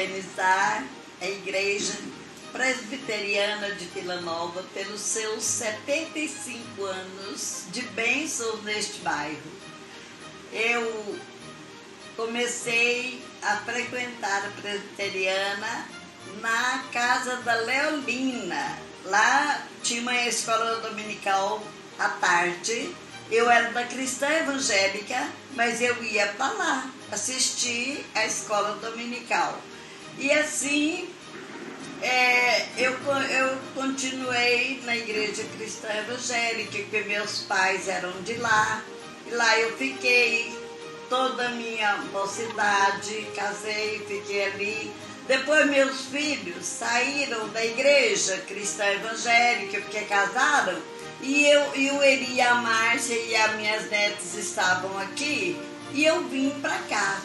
parabenizar a Igreja Presbiteriana de Vila Nova pelos seus 75 anos de bênçãos neste bairro. Eu comecei a frequentar a Presbiteriana na casa da Leolina. Lá tinha uma escola dominical à tarde. Eu era da cristã evangélica, mas eu ia para lá assistir a escola dominical. E assim eu continuei na igreja cristã evangélica, porque meus pais eram de lá. E lá eu fiquei toda a minha mocidade, casei, fiquei ali. Depois meus filhos saíram da igreja cristã evangélica, porque casaram, e o Eli e a Márcia e as minhas netas estavam aqui, e eu vim para cá.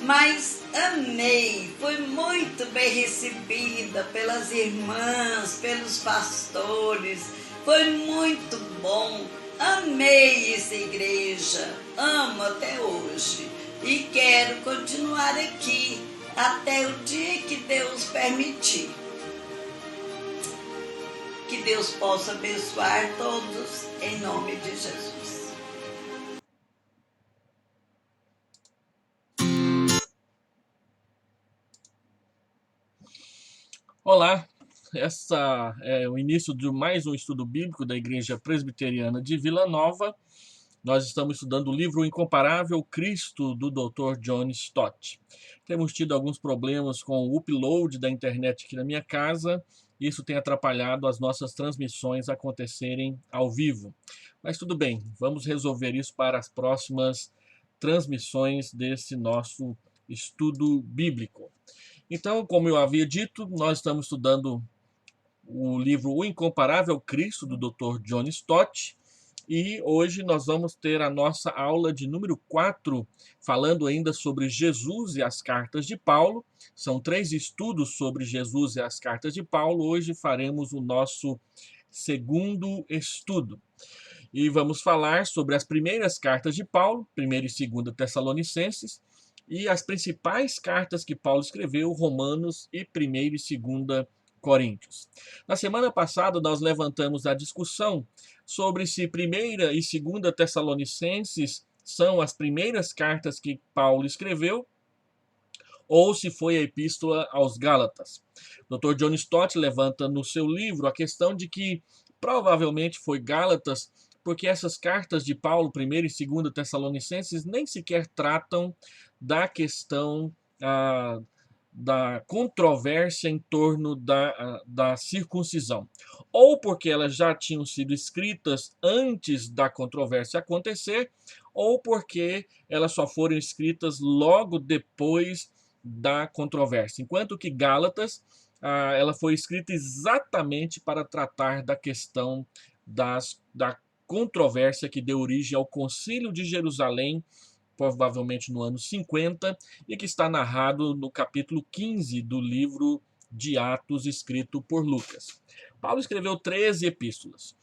Mas amei, fui muito bem recebida pelas irmãs, pelos pastores, foi muito bom. Amei essa igreja, amo até hoje e quero continuar aqui até o dia que Deus permitir. Que Deus possa abençoar todos em nome de Jesus. Olá, essa é o início de mais um estudo bíblico da Igreja Presbiteriana de Vila Nova. Nós estamos estudando o livro O Incomparável Cristo, do Dr. John Stott. Temos tido alguns problemas com o upload da internet aqui na minha casa. Isso tem atrapalhado as nossas transmissões acontecerem ao vivo. Mas tudo bem, vamos resolver isso para as próximas transmissões desse nosso estudo bíblico. Então, como eu havia dito, nós estamos estudando o livro O Incomparável Cristo, do Dr. John Stott, e hoje nós vamos ter a nossa aula de número 4, falando ainda sobre Jesus e as cartas de Paulo. São 3 estudos sobre Jesus e as cartas de Paulo. Hoje faremos o nosso segundo estudo. E vamos falar sobre as primeiras cartas de Paulo, 1ª e 2ª Tessalonicenses, e as principais cartas que Paulo escreveu, Romanos e 1ª e 2ª Coríntios. Na semana passada nós levantamos a discussão sobre se 1ª e 2ª Tessalonicenses são as primeiras cartas que Paulo escreveu ou se foi a epístola aos Gálatas. O Dr. John Stott levanta no seu livro a questão de que provavelmente foi Gálatas, porque essas cartas de Paulo, 1ª e 2ª Tessalonicenses, nem sequer tratam da questão da controvérsia em torno da circuncisão. Ou porque elas já tinham sido escritas antes da controvérsia acontecer, ou porque elas só foram escritas logo depois da controvérsia. Enquanto que Gálatas, ela foi escrita exatamente para tratar da questão da controvérsia que deu origem ao Concílio de Jerusalém, provavelmente no ano 50, e que está narrado no capítulo 15 do livro de Atos, escrito por Lucas. Paulo escreveu 13 epístolas.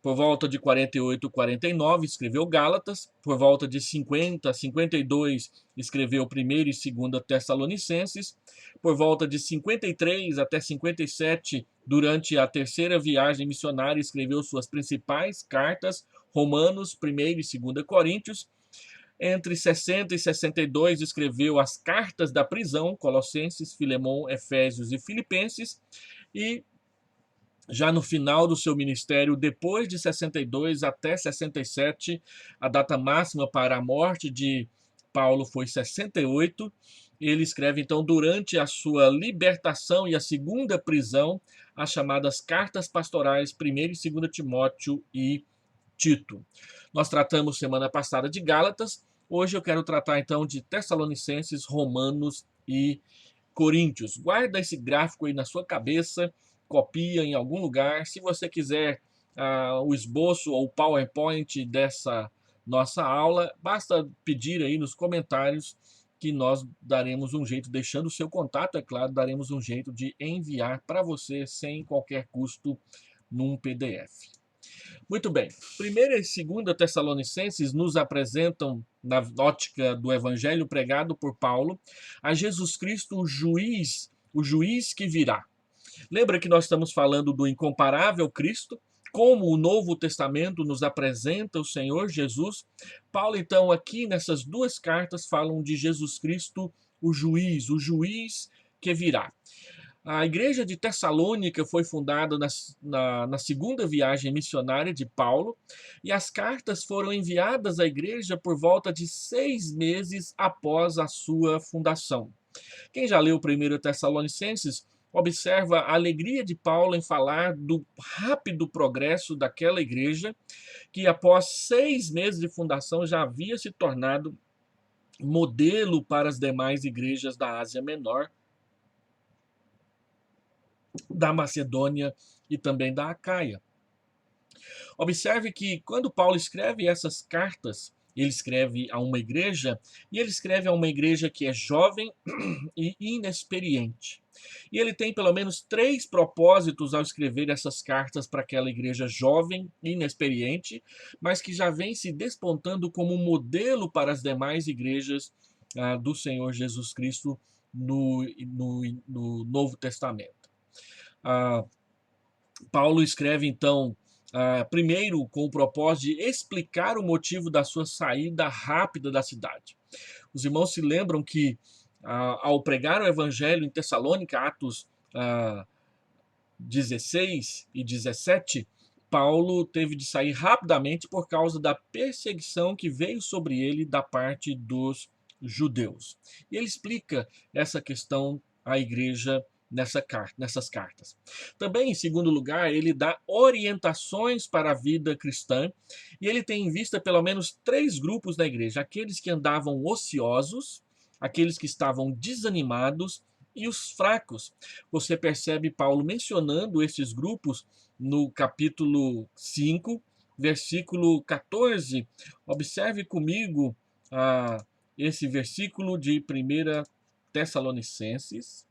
Por volta de 48, 49, escreveu Gálatas. Por volta de 50, 52, escreveu 1ª e 2ª Tessalonicenses. Por volta de 53 até 57, durante a 3ª viagem missionária, escreveu suas principais cartas, Romanos, 1ª e 2ª Coríntios. Entre 60 e 62, escreveu as cartas da prisão, Colossenses, Filemão, Efésios e Filipenses. E já no final do seu ministério, depois de 62 até 67, a data máxima para a morte de Paulo foi 68. Ele escreve, então, durante a sua libertação e a segunda prisão, as chamadas cartas pastorais, 1ª e 2ª Timóteo e Tito. Nós tratamos semana passada de Gálatas. Hoje eu quero tratar, então, de Tessalonicenses, Romanos e Coríntios. Guarda esse gráfico aí na sua cabeça, copia em algum lugar. Se você quiser o esboço ou o PowerPoint dessa nossa aula, basta pedir aí nos comentários que nós daremos um jeito, deixando o seu contato, é claro, daremos um jeito de enviar para você sem qualquer custo num PDF. Muito bem, 1ª e 2ª Tessalonicenses nos apresentam na ótica do evangelho pregado por Paulo, a Jesus Cristo, o juiz que virá. Lembra que nós estamos falando do incomparável Cristo? Como o Novo Testamento nos apresenta o Senhor Jesus? Paulo, então, aqui nessas duas cartas, falam de Jesus Cristo, o juiz que virá. A igreja de Tessalônica foi fundada na segunda viagem missionária de Paulo, e as cartas foram enviadas à igreja por volta de 6 meses após a sua fundação. Quem já leu 1 Tessalonicenses observa a alegria de Paulo em falar do rápido progresso daquela igreja, que após 6 meses de fundação já havia se tornado modelo para as demais igrejas da Ásia Menor, da Macedônia e também da Acaia. Observe que quando Paulo escreve essas cartas, ele escreve a uma igreja, e ele escreve a uma igreja que é jovem e inexperiente. E ele tem pelo menos 3 propósitos ao escrever essas cartas para aquela igreja jovem e inexperiente, mas que já vem se despontando como modelo para as demais igrejas do Senhor Jesus Cristo no Novo Testamento. Paulo escreve, então, primeiro com o propósito de explicar o motivo da sua saída rápida da cidade. Os irmãos se lembram que, ao pregar o evangelho em Tessalônica, Atos 16 e 17, Paulo teve de sair rapidamente por causa da perseguição que veio sobre ele da parte dos judeus. E ele explica essa questão à igreja nessas cartas. Também, em segundo lugar, ele dá orientações para a vida cristã, e ele tem em vista pelo menos 3 grupos na igreja: aqueles que andavam ociosos, aqueles que estavam desanimados e os fracos. Você percebe Paulo mencionando esses grupos no capítulo 5, versículo 14. Observe comigo esse versículo de 1 Tessalonicenses,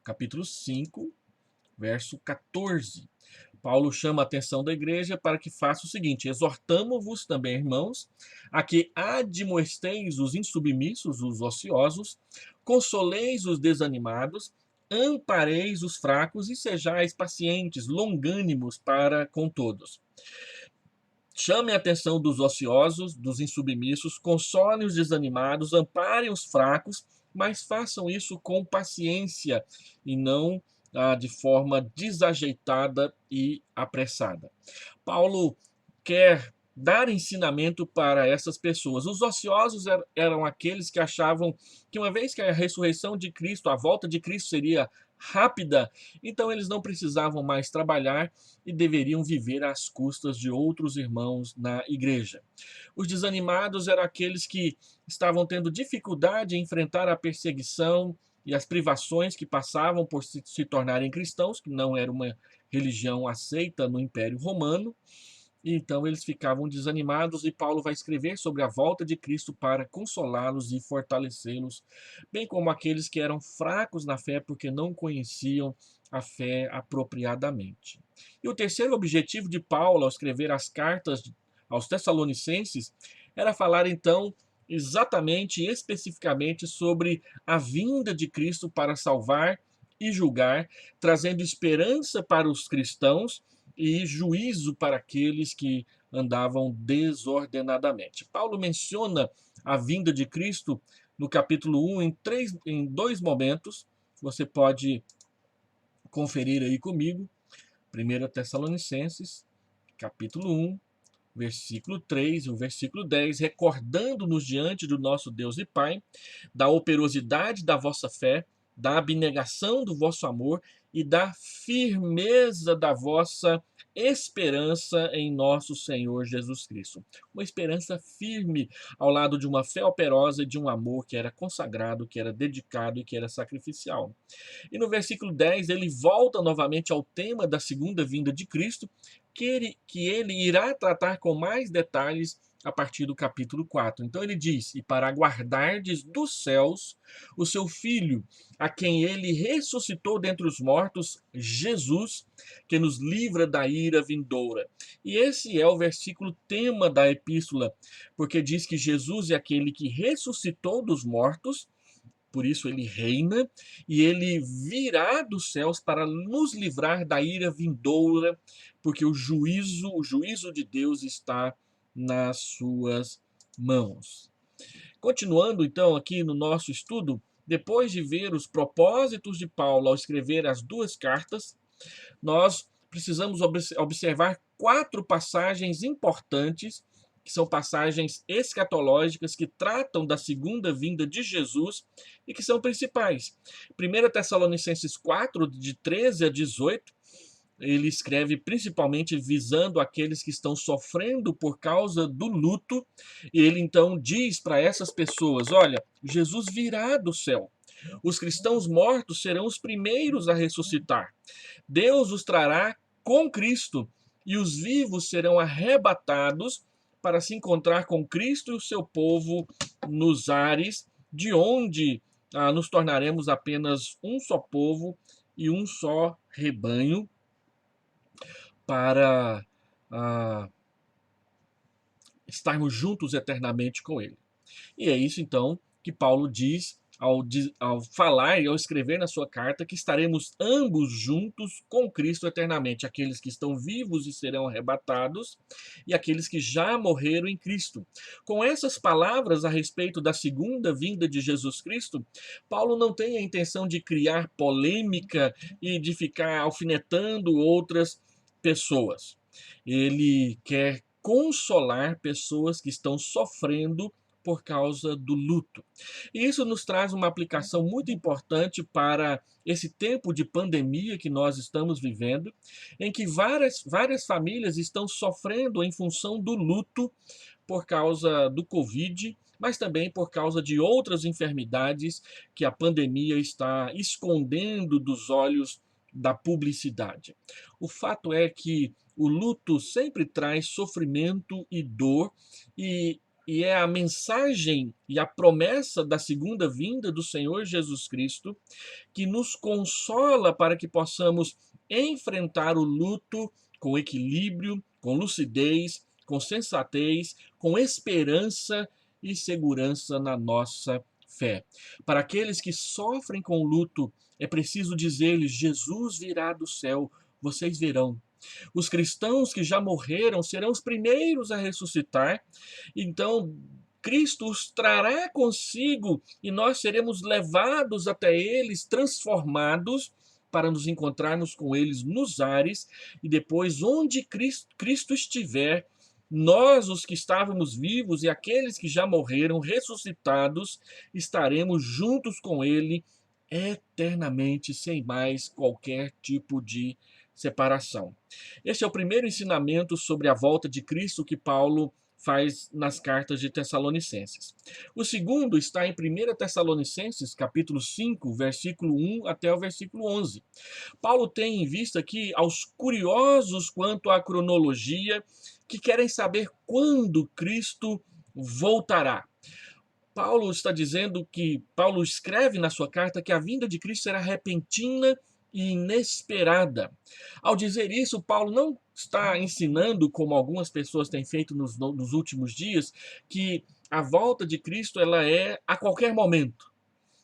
capítulo 5, verso 14. Paulo chama a atenção da igreja para que faça o seguinte: exortamo-vos também, irmãos, a que admoesteis os insubmissos, os ociosos, consoleis os desanimados, ampareis os fracos e sejais pacientes, longânimos para com todos. Chame a atenção dos ociosos, dos insubmissos, consolem os desanimados, amparem os fracos, mas façam isso com paciência e não de forma desajeitada e apressada. Paulo quer dar ensinamento para essas pessoas. Os ociosos eram aqueles que achavam que, uma vez que a ressurreição de Cristo, a volta de Cristo seria rápida, então eles não precisavam mais trabalhar e deveriam viver às custas de outros irmãos na igreja. Os desanimados eram aqueles que estavam tendo dificuldade em enfrentar a perseguição e as privações que passavam por se tornarem cristãos, que não era uma religião aceita no Império Romano. Então eles ficavam desanimados, e Paulo vai escrever sobre a volta de Cristo para consolá-los e fortalecê-los, bem como aqueles que eram fracos na fé porque não conheciam a fé apropriadamente. E o terceiro objetivo de Paulo ao escrever as cartas aos Tessalonicenses era falar, então, exatamente e especificamente sobre a vinda de Cristo para salvar e julgar, trazendo esperança para os cristãos e juízo para aqueles que andavam desordenadamente. Paulo menciona a vinda de Cristo no capítulo 1 em 2 momentos. Você pode conferir aí comigo. 1 Tessalonicenses, capítulo 1, versículo 3 e o versículo 10, recordando-nos diante do nosso Deus e Pai da operosidade da vossa fé, da abnegação do vosso amor e da firmeza da vossa esperança em nosso Senhor Jesus Cristo. Uma esperança firme ao lado de uma fé operosa e de um amor que era consagrado, que era dedicado e que era sacrificial. E no versículo 10 ele volta novamente ao tema da segunda vinda de Cristo, que ele irá tratar com mais detalhes a partir do capítulo 4. Então ele diz: "E para guardardes dos céus o seu Filho, a quem ele ressuscitou dentre os mortos, Jesus, que nos livra da ira vindoura." E esse é o versículo tema da epístola, porque diz que Jesus é aquele que ressuscitou dos mortos, por isso ele reina, e ele virá dos céus para nos livrar da ira vindoura, porque o juízo de Deus está nas suas mãos. Continuando então aqui no nosso estudo, depois de ver os propósitos de Paulo ao escrever as duas cartas, nós precisamos observar 4 passagens importantes, que são passagens escatológicas que tratam da segunda vinda de Jesus e que são principais. 1 Tessalonicenses 4, de 13 a 18, ele escreve principalmente visando aqueles que estão sofrendo por causa do luto, e ele então diz para essas pessoas: olha, Jesus virá do céu. Os cristãos mortos serão os primeiros a ressuscitar. Deus os trará com Cristo, e os vivos serão arrebatados para se encontrar com Cristo e o seu povo nos ares, de onde nos tornaremos apenas um só povo e um só rebanho para estarmos juntos eternamente com Ele. E é isso então que Paulo diz ao falar e ao escrever na sua carta que estaremos ambos juntos com Cristo eternamente, aqueles que estão vivos e serão arrebatados e aqueles que já morreram em Cristo. Com essas palavras a respeito da segunda vinda de Jesus Cristo, Paulo não tem a intenção de criar polêmica e de ficar alfinetando outras pessoas. Ele quer consolar pessoas que estão sofrendo por causa do luto. E isso nos traz uma aplicação muito importante para esse tempo de pandemia que nós estamos vivendo, em que várias famílias estão sofrendo em função do luto por causa do Covid, mas também por causa de outras enfermidades que a pandemia está escondendo dos olhos da publicidade. O fato é que o luto sempre traz sofrimento e dor, e é a mensagem e a promessa da segunda vinda do Senhor Jesus Cristo que nos consola para que possamos enfrentar o luto com equilíbrio, com lucidez, com sensatez, com esperança e segurança na nossa fé. Para aqueles que sofrem com luto, é preciso dizer-lhes: Jesus virá do céu, vocês verão. Os cristãos que já morreram serão os primeiros a ressuscitar, então Cristo os trará consigo e nós seremos levados até eles, transformados, para nos encontrarmos com eles nos ares, e depois, onde Cristo estiver, nós, os que estávamos vivos e aqueles que já morreram, ressuscitados, estaremos juntos com ele eternamente, sem mais qualquer tipo de separação. Esse é o primeiro ensinamento sobre a volta de Cristo que Paulo faz nas cartas de Tessalonicenses. O segundo está em 1 Tessalonicenses, capítulo 5, versículo 1 até o versículo 11. Paulo tem em vista aqui aos curiosos quanto à cronologia, que querem saber quando Cristo voltará. Paulo escreve na sua carta que a vinda de Cristo será repentina e inesperada. Ao dizer isso, Paulo não está ensinando, como algumas pessoas têm feito nos últimos dias, que a volta de Cristo ela é a qualquer momento.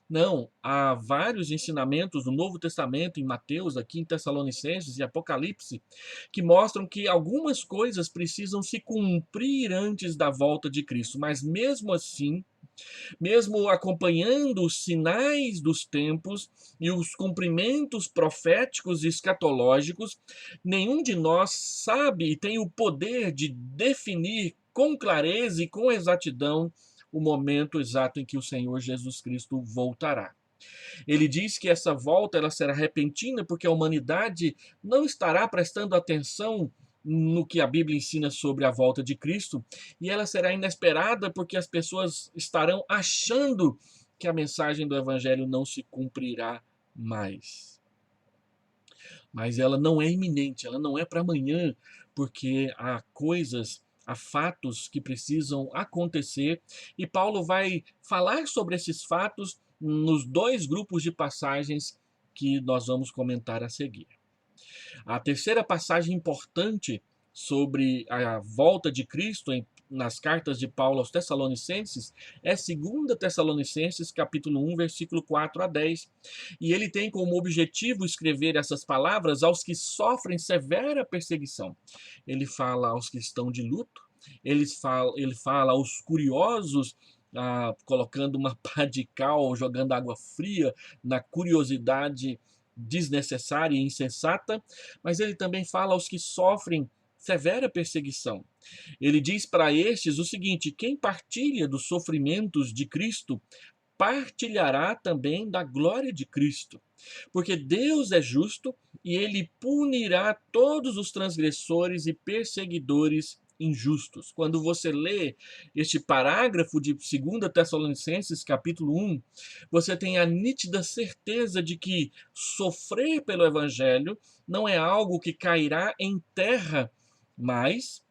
Não, há vários ensinamentos do Novo Testamento, em Mateus, aqui em Tessalonicenses e Apocalipse, que mostram que algumas coisas precisam se cumprir antes da volta de Cristo, mas mesmo assim, mesmo acompanhando os sinais dos tempos e os cumprimentos proféticos e escatológicos, nenhum de nós sabe e tem o poder de definir com clareza e com exatidão o momento exato em que o Senhor Jesus Cristo voltará. Ele diz que essa volta ela será repentina porque a humanidade não estará prestando atenção no que a Bíblia ensina sobre a volta de Cristo, e ela será inesperada porque as pessoas estarão achando que a mensagem do Evangelho não se cumprirá mais. Mas ela não é iminente, ela não é para amanhã, porque há Há fatos que precisam acontecer e Paulo vai falar sobre esses fatos nos dois grupos de passagens que nós vamos comentar a seguir. A terceira passagem importante sobre a volta de Cristo nas cartas de Paulo aos Tessalonicenses é 2 Tessalonicenses, capítulo 1, versículo 4 a 10. E ele tem como objetivo escrever essas palavras aos que sofrem severa perseguição. Ele fala aos que estão de luto, ele fala aos curiosos, colocando uma pá de cal, jogando água fria na curiosidade desnecessária e insensata, mas ele também fala aos que sofrem severa perseguição. Ele diz para estes o seguinte: quem partilha dos sofrimentos de Cristo partilhará também da glória de Cristo, porque Deus é justo e ele punirá todos os transgressores e perseguidores injustos. Quando você lê este parágrafo de 2 Tessalonicenses, capítulo 1, você tem a nítida certeza de que sofrer pelo evangelho não é algo que cairá em terra, mas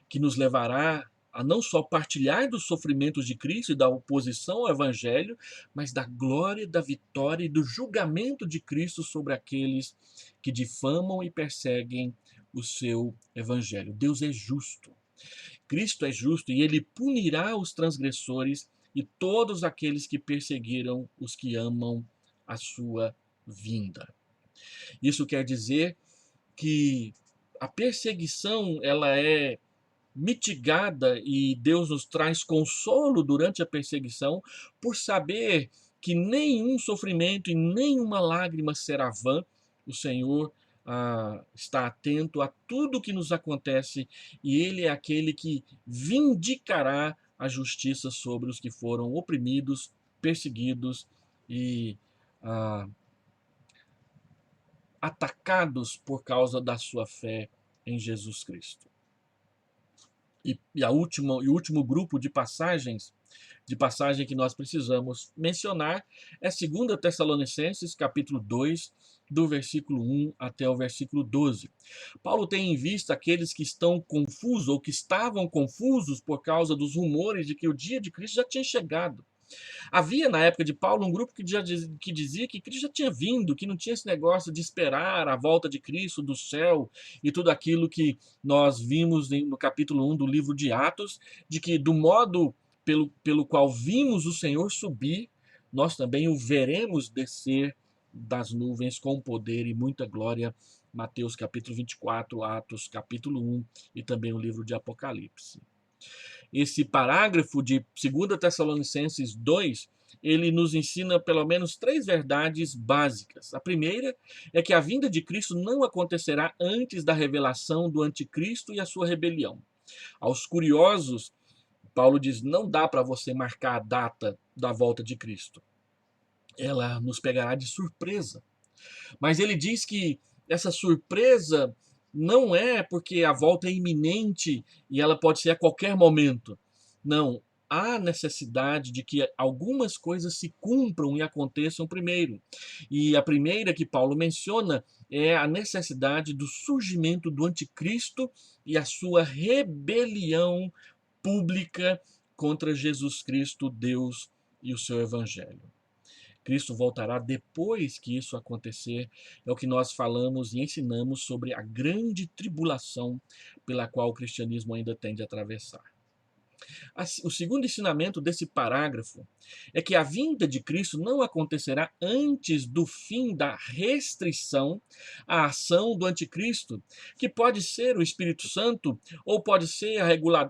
que nos levará a não só partilhar dos sofrimentos de Cristo e da oposição ao Evangelho, mas da glória, da vitória e do julgamento de Cristo sobre aqueles que difamam e perseguem o seu Evangelho. Deus é justo. Cristo é justo e ele punirá os transgressores e todos aqueles que perseguiram os que amam a sua vinda. Isso quer dizer que a perseguição ela é mitigada e Deus nos traz consolo durante a perseguição por saber que nenhum sofrimento e nenhuma lágrima será vã. O Senhor está atento a tudo que nos acontece e Ele é aquele que vindicará a justiça sobre os que foram oprimidos, perseguidos e atacados por causa da sua fé em Jesus Cristo. E o último grupo de passagem que nós precisamos mencionar é 2 Tessalonicenses, capítulo 2, do versículo 1 até o versículo 12. Paulo tem em vista aqueles que estão confusos ou que estavam confusos por causa dos rumores de que o dia de Cristo já tinha chegado. Havia na época de Paulo um grupo que dizia que Cristo já tinha vindo, que não tinha esse negócio de esperar a volta de Cristo do céu e tudo aquilo que nós vimos no capítulo 1 do livro de Atos, de que do modo pelo qual vimos o Senhor subir, nós também o veremos descer das nuvens com poder e muita glória. Mateus capítulo 24, Atos capítulo 1 e também o livro de Apocalipse. Esse parágrafo de 2 Tessalonicenses 2, ele nos ensina pelo menos 3 verdades básicas. A primeira é que a vinda de Cristo não acontecerá antes da revelação do anticristo e a sua rebelião. Aos curiosos, Paulo diz, não dá para você marcar a data da volta de Cristo. Ela nos pegará de surpresa. Mas ele diz que essa surpresa não é porque a volta é iminente e ela pode ser a qualquer momento. Não, há necessidade de que algumas coisas se cumpram e aconteçam primeiro. E a primeira que Paulo menciona é a necessidade do surgimento do anticristo e a sua rebelião pública contra Jesus Cristo, Deus e o seu evangelho. Cristo voltará depois que isso acontecer, é o que nós falamos e ensinamos sobre a grande tribulação pela qual o cristianismo ainda tem de atravessar. O segundo ensinamento desse parágrafo é que a vinda de Cristo não acontecerá antes do fim da restrição à ação do anticristo, que pode ser o Espírito Santo ou pode ser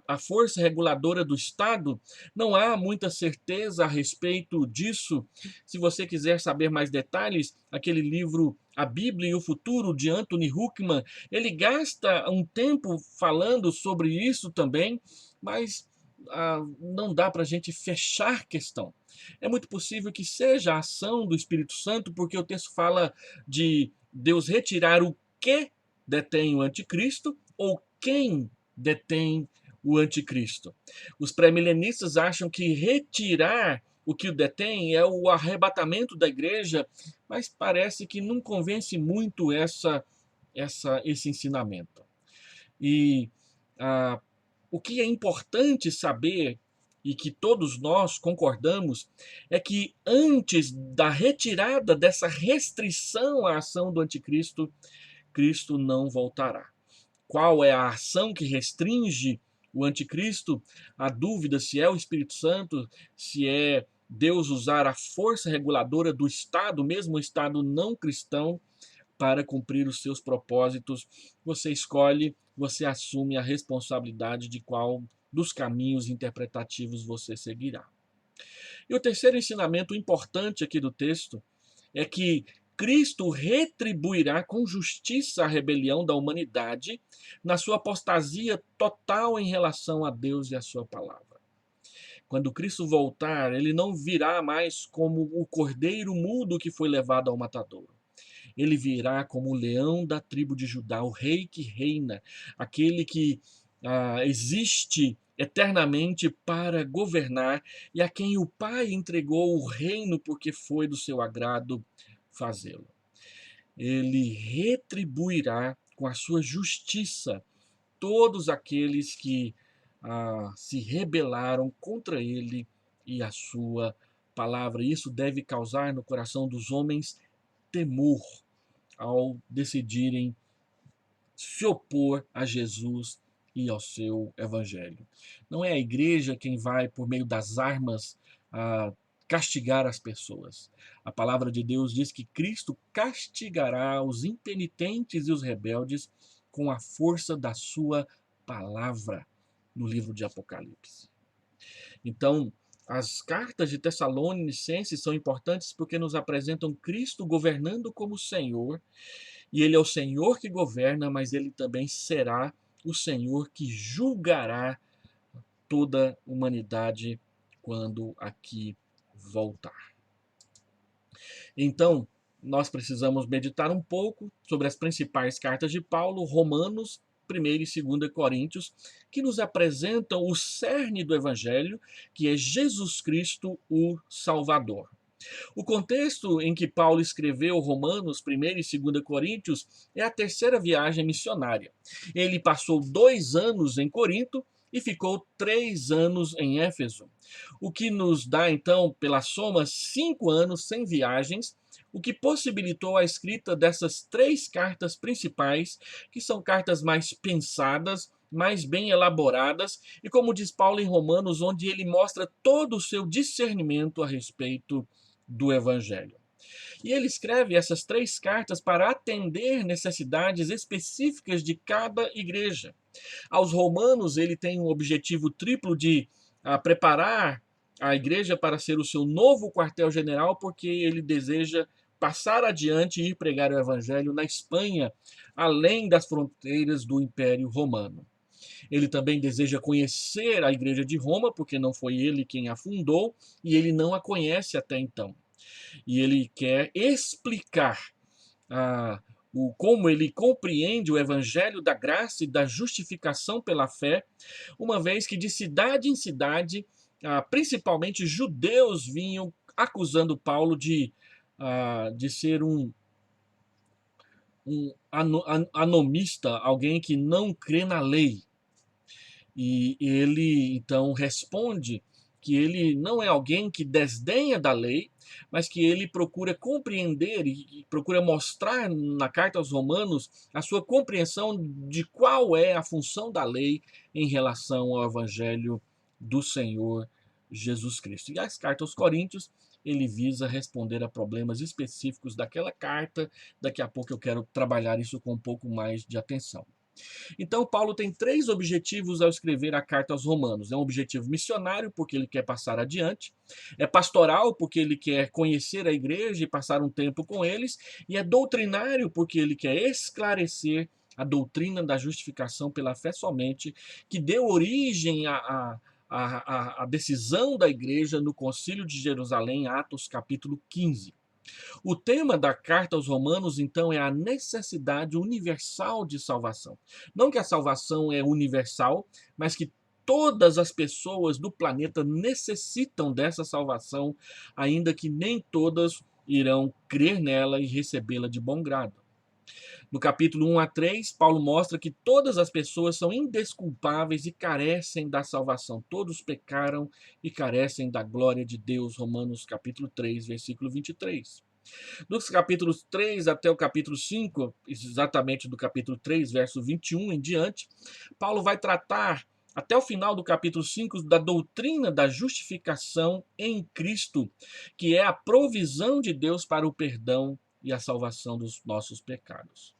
a força reguladora do Estado. Não há muita certeza a respeito disso. Se você quiser saber mais detalhes, aquele livro A Bíblia e o Futuro, de Anthony Huckman, ele gasta um tempo falando sobre isso também, mas não dá para a gente fechar questão. É muito possível que seja a ação do Espírito Santo, porque o texto fala de Deus retirar o que detém o anticristo ou quem detém o anticristo. Os pré-milenistas acham que retirar o que o detém é o arrebatamento da igreja, mas parece que não convence muito esse ensinamento. E o que é importante saber, e que todos nós concordamos, é que antes da retirada dessa restrição à ação do anticristo, Cristo não voltará. Qual é a ação que restringe o anticristo? A dúvida se é o Espírito Santo, se é Deus usar a força reguladora do Estado, mesmo o Estado não cristão, para cumprir os seus propósitos. Você escolhe, você assume a responsabilidade de qual dos caminhos interpretativos você seguirá. E o terceiro ensinamento importante aqui do texto é que Cristo retribuirá com justiça a rebelião da humanidade na sua apostasia total em relação a Deus e a sua palavra. Quando Cristo voltar, ele não virá mais como o cordeiro mudo que foi levado ao matadouro. Ele virá como o leão da tribo de Judá, o rei que reina, aquele que existe eternamente para governar e a quem o Pai entregou o reino porque foi do seu agrado fazê-lo. Ele retribuirá com a sua justiça todos aqueles que se rebelaram contra ele e a sua palavra. Isso deve causar no coração dos homens temor ao decidirem se opor a Jesus e ao seu evangelho. Não é a igreja quem vai, por meio das armas, castigar as pessoas. A palavra de Deus diz que Cristo castigará os impenitentes e os rebeldes com a força da sua palavra, no livro de Apocalipse. Então, as cartas de Tessalonicenses são importantes porque nos apresentam Cristo governando como Senhor, e ele é o Senhor que governa, mas ele também será o Senhor que julgará toda a humanidade quando aqui voltar. Então, nós precisamos meditar um pouco sobre as principais cartas de Paulo, Romanos, 1ª e 2ª Coríntios, que nos apresentam o cerne do Evangelho, que é Jesus Cristo, o Salvador. O contexto em que Paulo escreveu Romanos, 1ª e 2ª Coríntios é a terceira viagem missionária. Ele passou 2 anos em Corinto e ficou 3 anos em Éfeso, o que nos dá, então, pela soma, 5 anos sem viagens, o que possibilitou a escrita dessas 3 cartas principais, que são cartas mais pensadas, mais bem elaboradas, e como diz Paulo em Romanos, onde ele mostra todo o seu discernimento a respeito do Evangelho. E ele escreve essas 3 cartas para atender necessidades específicas de cada igreja. Aos romanos, ele tem um objetivo triplo de preparar a igreja para ser o seu novo quartel-general, porque ele deseja passar adiante e ir pregar o evangelho na Espanha, além das fronteiras do Império Romano. Ele também deseja conhecer a igreja de Roma, porque não foi ele quem a fundou, e ele não a conhece até então. E ele quer explicar como ele compreende o evangelho da graça e da justificação pela fé, uma vez que de cidade em cidade, principalmente judeus vinham acusando Paulo de ser um anomista, alguém que não crê na lei. E ele então responde que ele não é alguém que desdenha da lei, mas que ele procura compreender e procura mostrar na carta aos Romanos a sua compreensão de qual é a função da lei em relação ao evangelho do Senhor Jesus Cristo. E as cartas aos Coríntios, ele visa responder a problemas específicos daquela carta. Daqui a pouco eu quero trabalhar isso com um pouco mais de atenção. Então, Paulo tem 3 objetivos ao escrever a carta aos Romanos. É um objetivo missionário, porque ele quer passar adiante. É pastoral, porque ele quer conhecer a igreja e passar um tempo com eles. E é doutrinário, porque ele quer esclarecer a doutrina da justificação pela fé somente, que deu origem à decisão da igreja no Concílio de Jerusalém, Atos capítulo 15. O tema da carta aos Romanos, então, é a necessidade universal de salvação. Não que a salvação é universal, mas que todas as pessoas do planeta necessitam dessa salvação, ainda que nem todas irão crer nela e recebê-la de bom grado. No capítulo 1 a 3, Paulo mostra que todas as pessoas são indesculpáveis e carecem da salvação. Todos pecaram e carecem da glória de Deus. Romanos capítulo 3, versículo 23. Dos capítulos 3 até o capítulo 5, exatamente do capítulo 3, verso 21 em diante, Paulo vai tratar até o final do capítulo 5 da doutrina da justificação em Cristo, que é a provisão de Deus para o perdão e a salvação dos nossos pecados.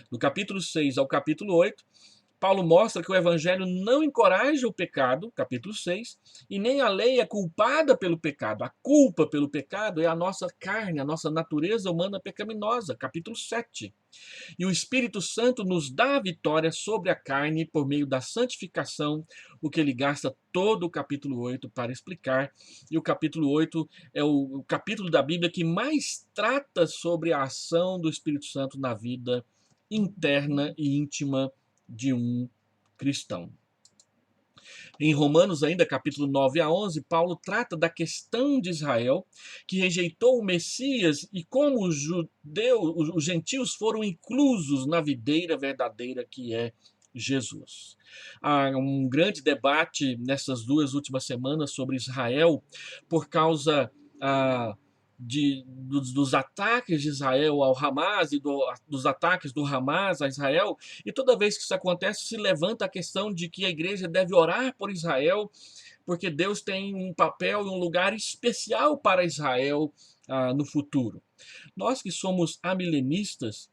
Do capítulo 6 ao capítulo 8, Paulo mostra que o evangelho não encoraja o pecado, capítulo 6, e nem a lei é culpada pelo pecado. A culpa pelo pecado é a nossa carne, a nossa natureza humana pecaminosa, capítulo 7. E o Espírito Santo nos dá a vitória sobre a carne por meio da santificação, o que ele gasta todo o capítulo 8 para explicar. E o capítulo 8 é o capítulo da Bíblia que mais trata sobre a ação do Espírito Santo na vida interna e íntima de um cristão. Em Romanos, ainda capítulo 9 a 11, Paulo trata da questão de Israel, que rejeitou o Messias e como os gentios foram inclusos na videira verdadeira que é Jesus. Há um grande debate nessas duas últimas semanas sobre Israel por causa dos ataques de Israel ao Hamas e dos ataques do Hamas a Israel, e toda vez que isso acontece se levanta a questão de que a igreja deve orar por Israel, porque Deus tem um papel e um lugar especial para Israel no futuro. Nós que somos amilenistas,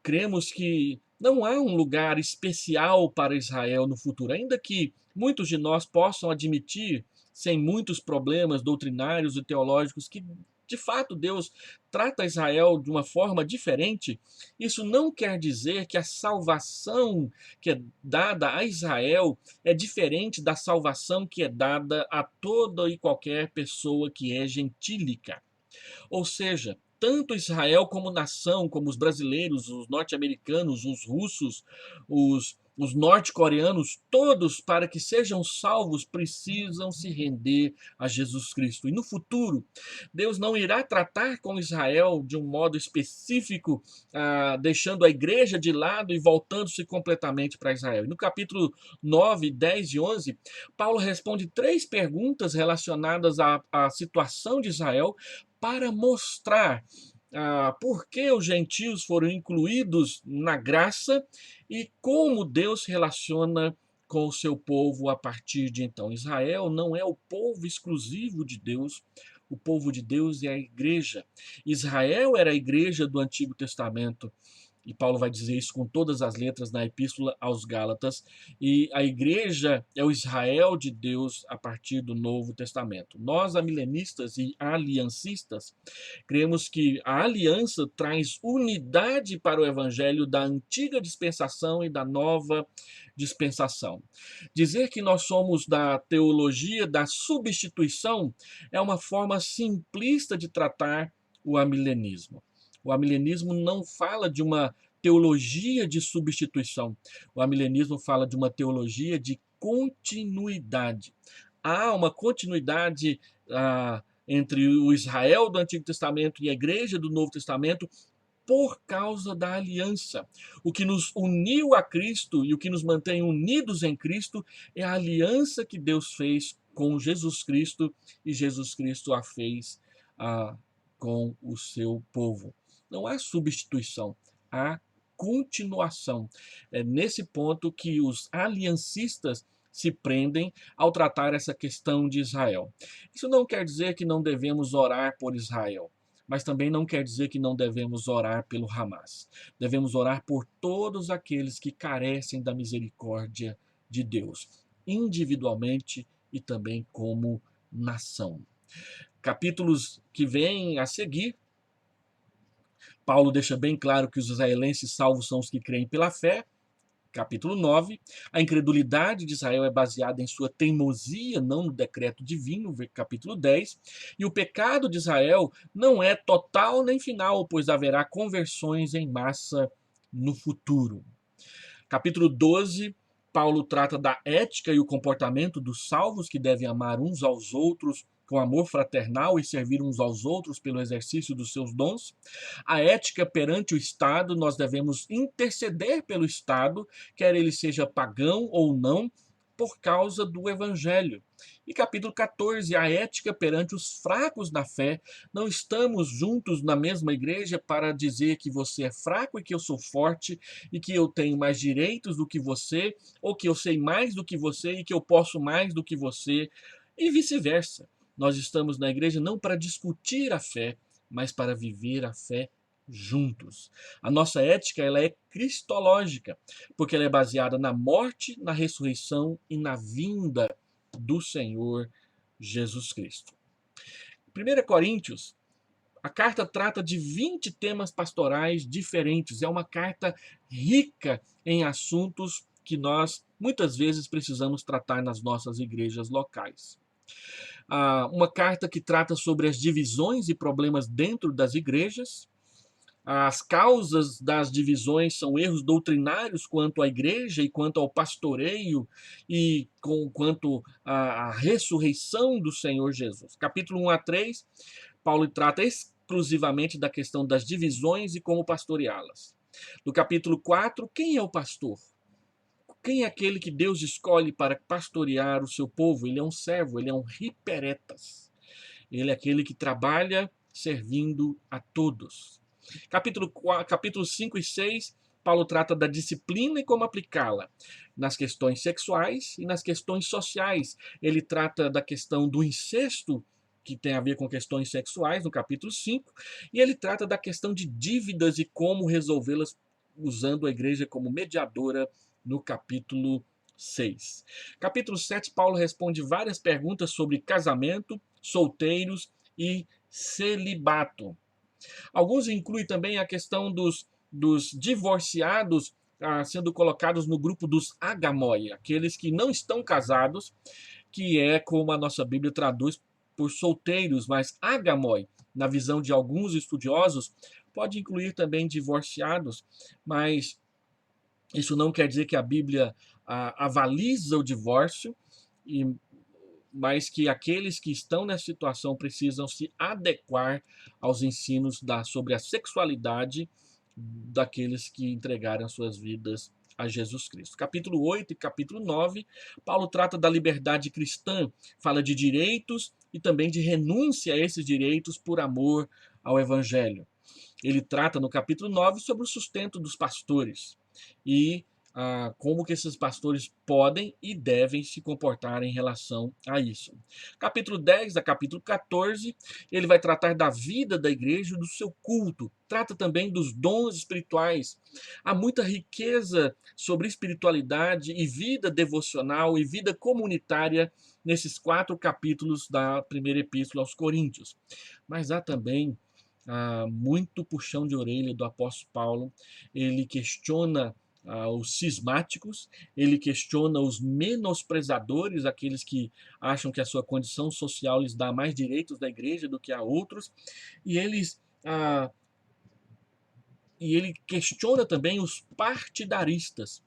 cremos que não há um lugar especial para Israel no futuro, ainda que muitos de nós possam admitir, sem muitos problemas doutrinários e teológicos, que de fato Deus trata Israel de uma forma diferente. Isso não quer dizer que a salvação que é dada a Israel é diferente da salvação que é dada a toda e qualquer pessoa que é gentílica. Ou seja, tanto Israel como nação, como os brasileiros, os norte-americanos, os russos, os norte-coreanos, todos, para que sejam salvos, precisam se render a Jesus Cristo. E no futuro, Deus não irá tratar com Israel de um modo específico, deixando a igreja de lado e voltando-se completamente para Israel. E no capítulo 9, 10 e 11, Paulo responde 3 perguntas relacionadas à situação de Israel, para mostrar por que os gentios foram incluídos na graça e como Deus se relaciona com o seu povo a partir de então. Israel não é o povo exclusivo de Deus, o povo de Deus é a igreja. Israel era a igreja do Antigo Testamento, e Paulo vai dizer isso com todas as letras na Epístola aos Gálatas, e a igreja é o Israel de Deus a partir do Novo Testamento. Nós, amilenistas e aliancistas, cremos que a aliança traz unidade para o evangelho da antiga dispensação e da nova dispensação. Dizer que nós somos da teologia da substituição é uma forma simplista de tratar o amilenismo. O amilenismo não fala de uma teologia de substituição. O amilenismo fala de uma teologia de continuidade. Há uma continuidade entre o Israel do Antigo Testamento e a igreja do Novo Testamento por causa da aliança. O que nos uniu a Cristo e o que nos mantém unidos em Cristo é a aliança que Deus fez com Jesus Cristo, e Jesus Cristo a fez com o seu povo. Não há substituição, há continuação. É nesse ponto que os aliancistas se prendem ao tratar essa questão de Israel. Isso não quer dizer que não devemos orar por Israel, mas também não quer dizer que não devemos orar pelo Hamas. Devemos orar por todos aqueles que carecem da misericórdia de Deus, individualmente e também como nação. Capítulos que vêm a seguir, Paulo deixa bem claro que os israelenses salvos são os que creem pela fé. Capítulo 9, a incredulidade de Israel é baseada em sua teimosia, não no decreto divino, capítulo 10, e o pecado de Israel não é total nem final, pois haverá conversões em massa no futuro. Capítulo 12, Paulo trata da ética e o comportamento dos salvos, que devem amar uns aos outros com amor fraternal e servir uns aos outros pelo exercício dos seus dons. A ética perante o Estado, nós devemos interceder pelo Estado, quer ele seja pagão ou não, por causa do Evangelho. E capítulo 14, a ética perante os fracos na fé. Não estamos juntos na mesma igreja para dizer que você é fraco e que eu sou forte e que eu tenho mais direitos do que você, ou que eu sei mais do que você e que eu posso mais do que você, e vice-versa. Nós estamos na igreja não para discutir a fé, mas para viver a fé juntos. A nossa ética ela é cristológica, porque ela é baseada na morte, na ressurreição e na vinda do Senhor Jesus Cristo. 1 Coríntios, a carta trata de 20 temas pastorais diferentes. É uma carta rica em assuntos que nós muitas vezes precisamos tratar nas nossas igrejas locais. Uma carta que trata sobre as divisões e problemas dentro das igrejas. As causas das divisões são erros doutrinários quanto à igreja e quanto ao pastoreio e quanto à ressurreição do Senhor Jesus. Capítulo 1 a 3, Paulo trata exclusivamente da questão das divisões e como pastoreá-las. No capítulo 4, quem é o pastor? Quem é aquele que Deus escolhe para pastorear o seu povo? Ele é um servo, ele é um hiperetas. Ele é aquele que trabalha servindo a todos. Capítulo 5 e 6, Paulo trata da disciplina e como aplicá-la nas questões sexuais e nas questões sociais. Ele trata da questão do incesto, que tem a ver com questões sexuais, no capítulo 5, e ele trata da questão de dívidas e como resolvê-las usando a igreja como mediadora no capítulo 6. Capítulo 7, Paulo responde várias perguntas sobre casamento, solteiros e celibato. Alguns incluem também a questão dos divorciados sendo colocados no grupo dos agamoi, aqueles que não estão casados, que é como a nossa Bíblia traduz por solteiros, mas agamoi, na visão de alguns estudiosos, pode incluir também divorciados, mas isso não quer dizer que a Bíblia avaliza o divórcio, mas que aqueles que estão nessa situação precisam se adequar aos ensinos sobre a sexualidade daqueles que entregaram suas vidas a Jesus Cristo. Capítulo 8 e capítulo 9, Paulo trata da liberdade cristã, fala de direitos e também de renúncia a esses direitos por amor ao Evangelho. Ele trata no capítulo 9 sobre o sustento dos pastores e como que esses pastores podem e devem se comportar em relação a isso. Capítulo 10 a capítulo 14, ele vai tratar da vida da igreja e do seu culto. Trata também dos dons espirituais. Há muita riqueza sobre espiritualidade e vida devocional e vida comunitária nesses 4 capítulos da primeira epístola aos Coríntios. Mas há também muito puxão de orelha do apóstolo Paulo. Ele questiona os cismáticos, ele questiona os menosprezadores, aqueles que acham que a sua condição social lhes dá mais direitos da igreja do que a outros, e ele questiona também os partidaristas,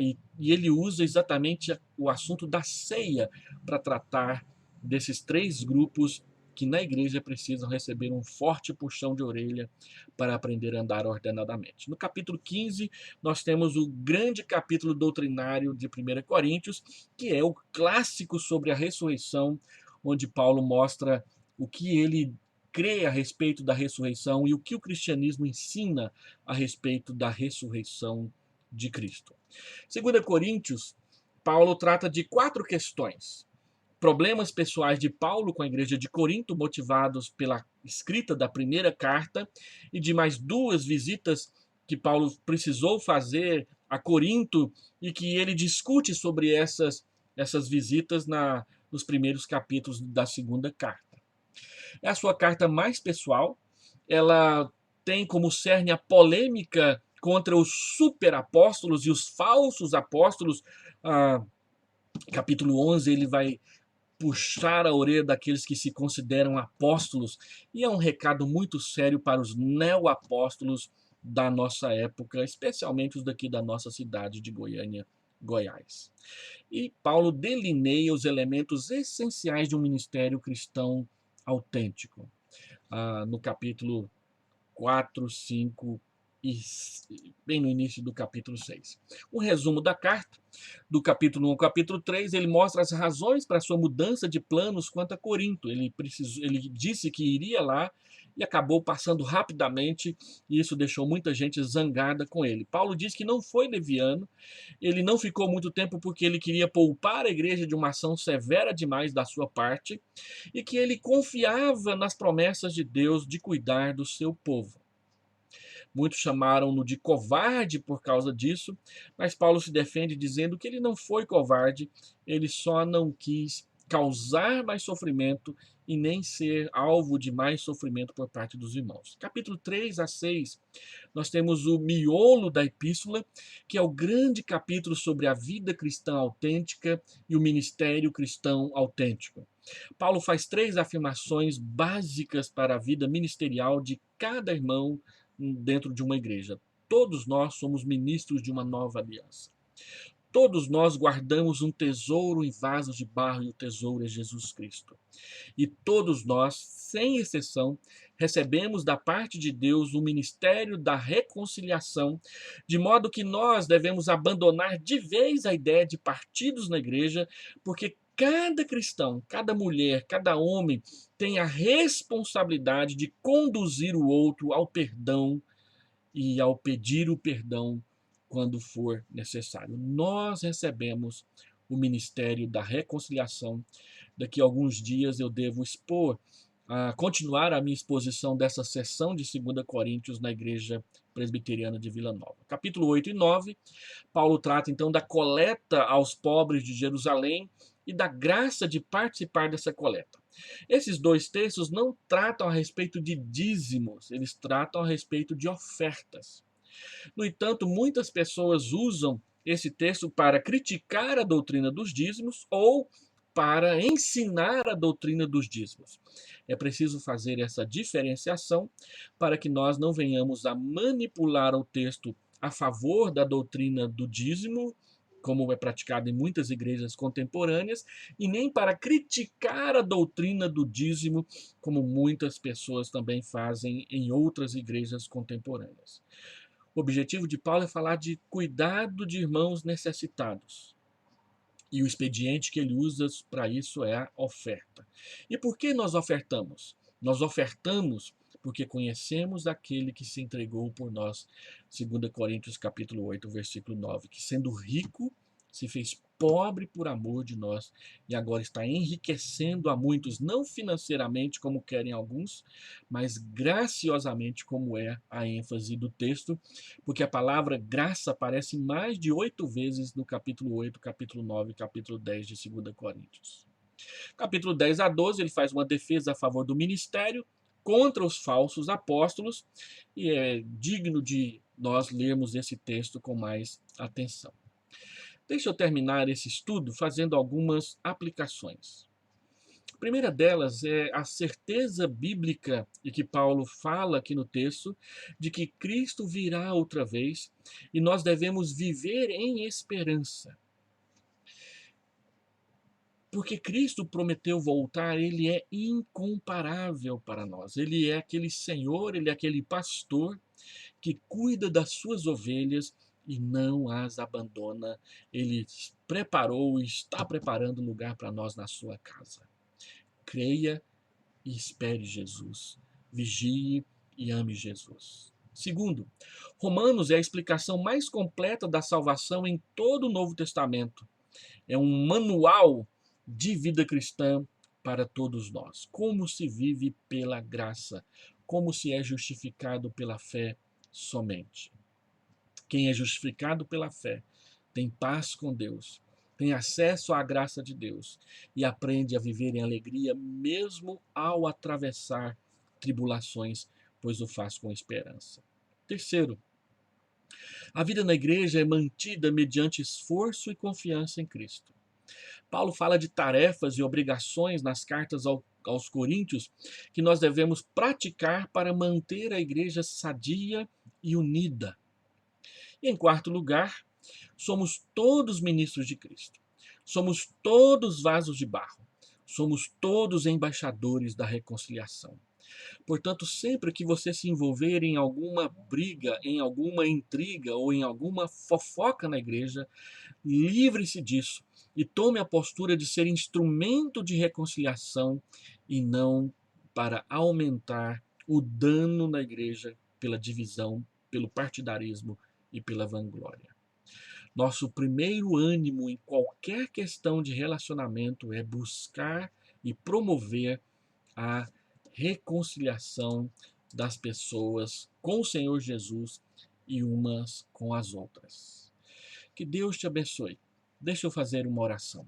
e ele usa exatamente o assunto da ceia para tratar desses 3 grupos que na igreja precisam receber um forte puxão de orelha para aprender a andar ordenadamente. No capítulo 15, nós temos o grande capítulo doutrinário de 1 Coríntios, que é o clássico sobre a ressurreição, onde Paulo mostra o que ele crê a respeito da ressurreição e o que o cristianismo ensina a respeito da ressurreição de Cristo. 2 Coríntios, Paulo trata de 4 questões. Problemas pessoais de Paulo com a igreja de Corinto, motivados pela escrita da primeira carta, e de mais 2 visitas que Paulo precisou fazer a Corinto e que ele discute sobre essas visitas nos primeiros capítulos da segunda carta. É a sua carta mais pessoal, ela tem como cerne a polêmica contra os superapóstolos e os falsos apóstolos. Capítulo 11, ele vai puxar a orelha daqueles que se consideram apóstolos, e é um recado muito sério para os neoapóstolos da nossa época, especialmente os daqui da nossa cidade de Goiânia, Goiás. E Paulo delineia os elementos essenciais de um ministério cristão autêntico, no capítulo 4, 5 e bem no início do capítulo 6. Um resumo da carta, do capítulo 1 ao capítulo 3, ele mostra as razões para a sua mudança de planos quanto a Corinto. Ele disse que iria lá e acabou passando rapidamente, e isso deixou muita gente zangada com ele. Paulo diz que não foi leviano, ele não ficou muito tempo porque ele queria poupar a igreja de uma ação severa demais da sua parte, e que ele confiava nas promessas de Deus de cuidar do seu povo. Muitos chamaram-no de covarde por causa disso, mas Paulo se defende dizendo que ele não foi covarde, ele só não quis causar mais sofrimento e nem ser alvo de mais sofrimento por parte dos irmãos. Capítulo 3 a 6, nós temos o miolo da epístola, que é o grande capítulo sobre a vida cristã autêntica e o ministério cristão autêntico. Paulo faz 3 afirmações básicas para a vida ministerial de cada irmão dentro de uma igreja. Todos nós somos ministros de uma nova aliança. Todos nós guardamos um tesouro em vasos de barro, e o tesouro é Jesus Cristo. E todos nós, sem exceção, recebemos da parte de Deus o ministério da reconciliação, de modo que nós devemos abandonar de vez a ideia de partidos na igreja, porque cada cristão, cada mulher, cada homem tem a responsabilidade de conduzir o outro ao perdão e ao pedir o perdão quando for necessário. Nós recebemos o ministério da reconciliação. Daqui a alguns dias eu devo continuar a minha exposição dessa sessão de 2 Coríntios na Igreja Presbiteriana de Vila Nova. Capítulo 8 e 9, Paulo trata então da coleta aos pobres de Jerusalém e da graça de participar dessa coleta. Esses 2 textos não tratam a respeito de dízimos, eles tratam a respeito de ofertas. No entanto, muitas pessoas usam esse texto para criticar a doutrina dos dízimos ou para ensinar a doutrina dos dízimos. É preciso fazer essa diferenciação para que nós não venhamos a manipular o texto a favor da doutrina do dízimo, como é praticado em muitas igrejas contemporâneas, e nem para criticar a doutrina do dízimo, como muitas pessoas também fazem em outras igrejas contemporâneas. O objetivo de Paulo é falar de cuidado de irmãos necessitados. E o expediente que ele usa para isso é a oferta. E por que nós ofertamos? Nós ofertamos porque conhecemos aquele que se entregou por nós, 2 Coríntios capítulo 8, versículo 9, que sendo rico, se fez pobre por amor de nós e agora está enriquecendo a muitos, não financeiramente como querem alguns, mas graciosamente, como é a ênfase do texto, porque a palavra graça aparece mais de 8 vezes no capítulo 8, capítulo 9 e capítulo 10 de 2 Coríntios. Capítulo 10 a 12, ele faz uma defesa a favor do ministério contra os falsos apóstolos e é digno de nós lermos esse texto com mais atenção. Deixa eu terminar esse estudo fazendo algumas aplicações. A primeira delas é a certeza bíblica de que Paulo fala aqui no texto de que Cristo virá outra vez e nós devemos viver em esperança. Porque Cristo prometeu voltar, ele é incomparável para nós. Ele é aquele Senhor, ele é aquele pastor que cuida das suas ovelhas e não as abandona. Ele preparou e está preparando lugar para nós na sua casa. Creia e espere Jesus. Vigie e ame Jesus. Segundo, Romanos é a explicação mais completa da salvação em todo o Novo Testamento. É um manual de vida cristã para todos nós. Como se vive pela graça, como se é justificado pela fé somente. Quem é justificado pela fé tem paz com Deus, tem acesso à graça de Deus e aprende a viver em alegria mesmo ao atravessar tribulações, pois o faz com esperança. Terceiro, a vida na igreja é mantida mediante esforço e confiança em Cristo. Paulo fala de tarefas e obrigações nas cartas aos Coríntios que nós devemos praticar para manter a igreja sadia e unida. E em quarto lugar, Somos todos ministros de Cristo. Somos todos vasos de barro. Somos todos embaixadores da reconciliação. Portanto, sempre que você se envolver em alguma briga, em alguma intriga ou em alguma fofoca na igreja, livre-se disso e tome a postura de ser instrumento de reconciliação e não para aumentar o dano na igreja pela divisão, pelo partidarismo e pela vanglória. Nosso primeiro ânimo em qualquer questão de relacionamento é buscar e promover a reconciliação das pessoas com o Senhor Jesus e umas com as outras. Que Deus te abençoe. Deixa eu fazer uma oração.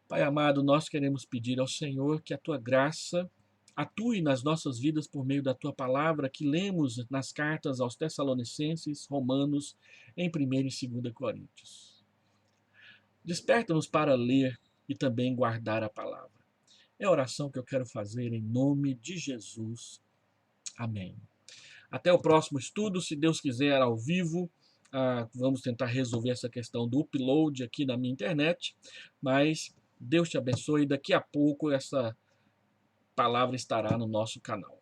Pai amado, nós queremos pedir ao Senhor que a tua graça atue nas nossas vidas por meio da tua palavra que lemos nas cartas aos Tessalonicenses, Romanos, em 1º e 2º Coríntios. Desperta-nos para ler e também guardar a palavra. É a oração que eu quero fazer em nome de Jesus. Amém. Até o próximo estudo, se Deus quiser, ao vivo. Vamos tentar resolver essa questão do upload aqui na minha internet. Mas Deus te abençoe. Daqui a pouco essa palavra estará no nosso canal.